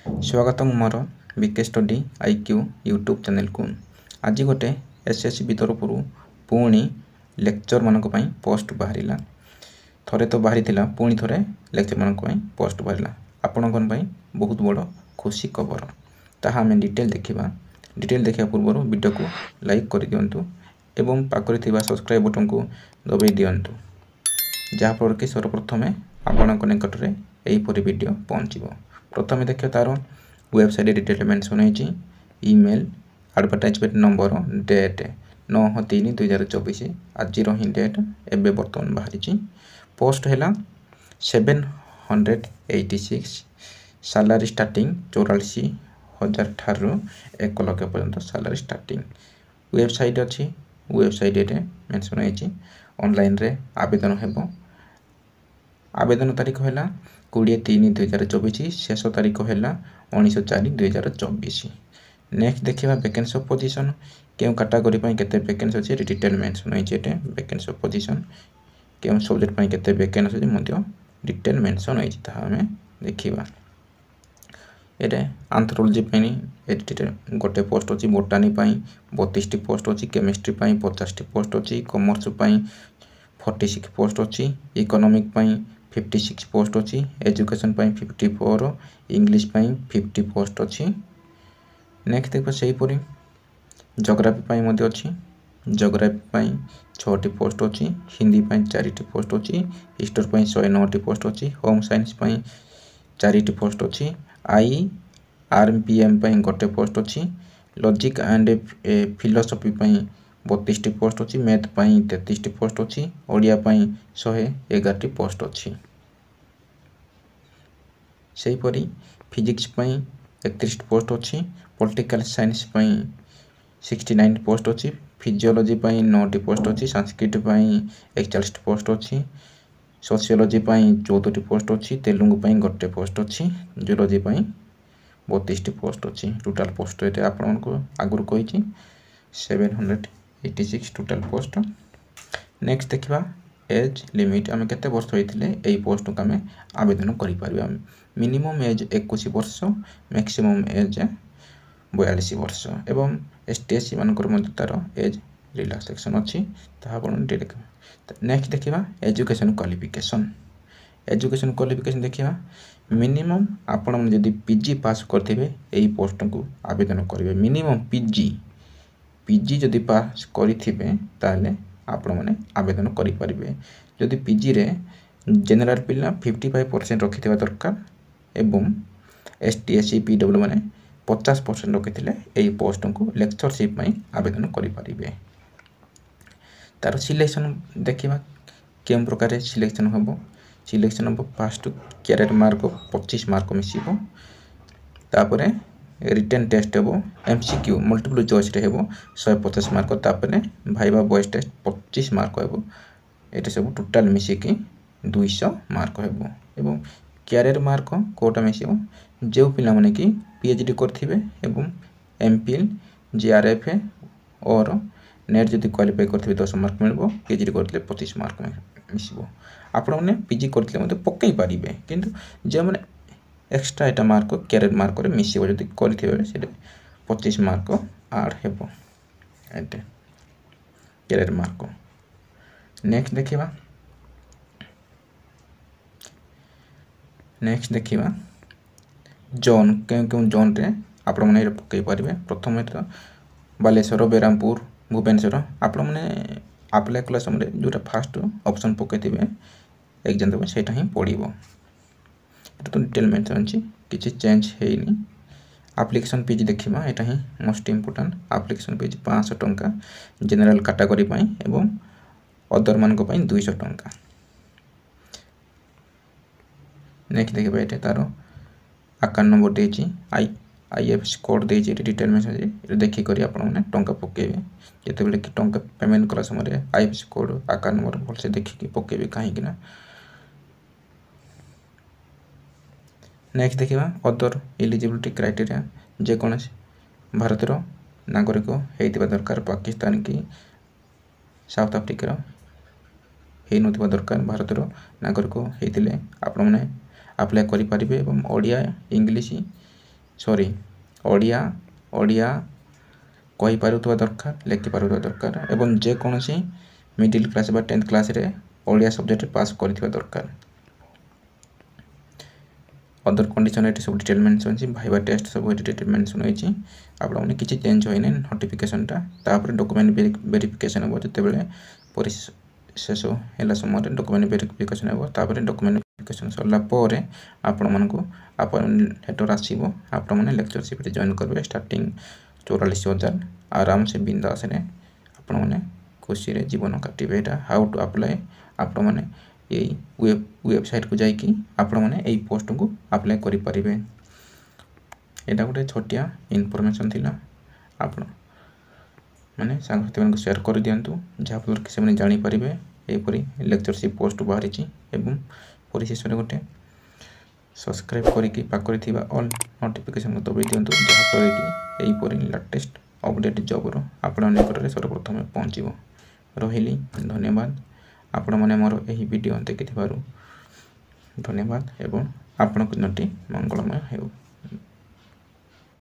स्वागतम मोर BK study IQ YouTube channel को। आज गोटे एसएससी तरफ पुणी लेक्चर मानक पोस्ट बाहर थरे तो बाहरी पुणी थरे लेक्चर मानक पोस्ट बाहर आपण बहुत बड़ खुशी खबर ताहा आम डिटेल देखा। डिटेल देखा पूर्व वीडियो को लाइक कर दिंतु एवं पाखरे थिबा सब्सक्राइब बटन को दबाई दिंतु जहाँफल कि सर्वप्रथम आपण निकट में यहीपरी वीडियो पहुँचो। प्रथम देखिए तार वेबसाइट डिटेल मेंशन होती ईमेल एडवर्टाइजमेंट नंबर डेट 9/3/2024 आज ही डेट एवं बर्तमान बाहरी पोस्ट है 786 सैलरी स्टार्टिंग 84,000 ठारू 1 लाख पर्यंत सैलरी स्टार्टिंग वेबसाइट अच्छी वेबसाइट मेंशन होती ऑनलाइन रे आवेदन हेबो। आवेदन तारीख है 20/3/2024 शेष तारीख है 19/4/2024। नेक्स्ट देखा वैकेंसी ऑफ पोजीशन क्यों कैटेगरी केते वैकेंसी अच्छे डिटेल मेंशन होती वैकेंसी ऑफ पोजीशन क्यों सब्जेक्ट केते वैकेंसी अच्छे डिटेल मेंशन होती आम देखा। ये आंथ्रोलॉजी गोटे पोस्ट अच्छी बोटानी 32 पोस्ट अच्छी केमिस्ट्री 50 पोस्ट अच्छी कॉमर्स 46 पोस्ट अच्छी इकोनॉमिक 56 पोस्ट अच्छी एजुकेशन 54 इंग्लिश 50 पोस्ट अच्छी। नेक्स्ट देखो सहीपरी जोग्राफी अच्छी जोग्राफी 6टी पोस्ट अच्छी हिंदी 4टी पोस्ट अच्छी हिस्टोरी 109टी पोस्ट अच्छी होम साइंस 4टी पोस्ट अच्छी IRPM गोटे पोस्ट अच्छी लॉजिक एंड फिलोसफी 32टी पोस्ट अच्छी मैथ 33टी पोस्ट अच्छी ओडिया 111टी पोस्ट अच्छी। सेहीपरि फिजिक्स 31 पोस्ट अच्छी पॉलिटिकल साइंस 69 पोस्ट अच्छी फिजियोलॉजी 9टी पोस्ट अच्छी संस्कृत 41 पोस्ट अच्छी सोशियोलॉजी 14टी पोस्ट अच्छी तेलुगु गोटे पोस्ट अच्छी जूलॉजी 32टी पोस्ट अच्छी टोटाल पोस्ट ये आपको आगुरी कही 786 टोटाल पोस्ट। नेक्स्ट देखा एज लिमिट आम केते वर्ष होते यही पोस्ट को आम आवेदन कर मिनिमम एज 21 वर्ष मैक्सिमम एज 42 वर्ष एवं ST/SC मानकर तार एज रिलैक्सेशन अच्छी। नेक्स्ट देखा एजुकेशन क्वालिफिकेशन एजुकेशन क्वालिफिकेशन देखा मिनिमम आपण जदि PG पास करते यही पोस्ट को आवेदन करेंगे मिनिमम PG जदि पास करें आपण मैंने आवेदन करें जदि PG रे जनरल पिला 55% रखि दरकार एवं ST/SC PW मैंने 50% रखी यही पोस्ट को लेक्चरशिप आवेदन करें। तार सिलेक्शन देखा केम प्रकार सिलेक्शन हम सिलेक्शन हम फास्ट कैरियर मार्क 25 मार्क मिसिबो तापर रिटन टेस्ट हेबो MCQ मल्टीपल चॉइस रे हेबो 150 मार्क तापर भाइबा वॉइस टेस्ट 25 मार्क हेबो एटा सब टोटल मिसिकी 200 मार्क हेबो एवं कैरियर मार्क कोटा मिसिबो जो पिला माने कि PhD करथिबे एवं MPhil JRF और नेट जदि क्वालिफाई करथिबे 10 मार्क मिलबो PhD करथिले 25 मार्क मिसिबो आपण माने PG करथिले मते पक्कै पारिबे किंतु जे माने एक्स्ट्रा एटा मार्क कैरियर मार्क रे मिसिबो जदि करथिबे से 25 मार्क ऐड हेबो एटे कैरियर मार्क। नेक्स्ट देखिबा जोन क्यों जोन रे आपण माने पक्कै पारिबे प्रथम तो बालेश्वर बेरामपुर भुवनेश्वर आपण माने अप्लाई कला समय जोटा फास्ट ऑप्शन पकईथे एग्जाम देवे सेटा ही पड़ो तो डिटेल मेंशन अच्छी किसी चेंज है। एप्लिकेशन पेज देखा यहाँ ही मोस्ट इम्पोर्टाट एप्लिकेशन पेज 500 टंका जनरल कैटेगरी एवं अदर मान 200 टंका। नेक्स्ट देखा ये तार अकाउंट नंबर देती IFSC कोड देती डिटेल मेसेज देखिक आपने टंका पकेबे जिते कि टंका पेमेंट कला समय IFSC कोड अकाउंट नंबर भलसे देखिए पकेबे कहीं। नेक्स्ट देखा अदर एलिजिबिलिटी क्राइटेरिया जेकोसी भारतर नागरिक होता दरकार पाकिस्तान की साउथ आफ्रिकार हो न दरकार भारतर नागरिक होते आपण मैंने अप्लाई करें ओडिया इंग्लिश सॉरी ओडिया ओडिया कही पारुथबा दरकार लेखि पारुथबा दरकार एवं जे कोनोसी मिडिल क्लास बा 10th क्लास रे ओडिया सब्जेक्ट पास करथिबा दरकार। अदर कंडीशन एटी सब डिटेल मेंशन अछि भाइबा टेस्ट सब डिटेल मेंशन होइछि आपण माने किछि चेंज होइने नोटिफिकेशन टा तापर डॉक्यूमेंट वेरिफिकेशन हो जते बेले शेष हैला समय डॉक्यूमेंट वेरिफिकेशन हो तापर डॉक्यूमेंट वेरिफिकेशन सरला परे आपण मानको अपॉइंटमेंट लेटर आसीबो आपण माने लेक्चरशिप रे जॉइन करबे स्टार्टिंग 44,000 आराम से बिंदास रे आपण माने खुशी रे जीवन काटिबे। एटा हाउ टू अप्लाई आपण माने यही वेबसाइट को जाइए आपण मैंने यही पोस्ट को अप्लाई करि परिबे। एटा गोटे छोटिया इनफॉरमेशन थिला आपण माने सांगसाथी मन को शेयर कर दियंतु जहाँफल कि से जानी परिबे एपरी लेक्चरशिप पोस्ट बाहरी एवं परिशेष गोटे सब्सक्राइब करिकी पाखरे थिबा ऑल नोटिफिकेशन को दबाई दियंतु जहाँफल कि एहीपरी लेटेस्ट अपडेट जॉब रो आपण निकट रे सर्वप्रथम पहुँचो। रहिली धन्यवाद। आपण माने मोर एही वीडियो देखिथिबारु धन्यवाद एवं आपनक दिनटी मंगलमय हेउ।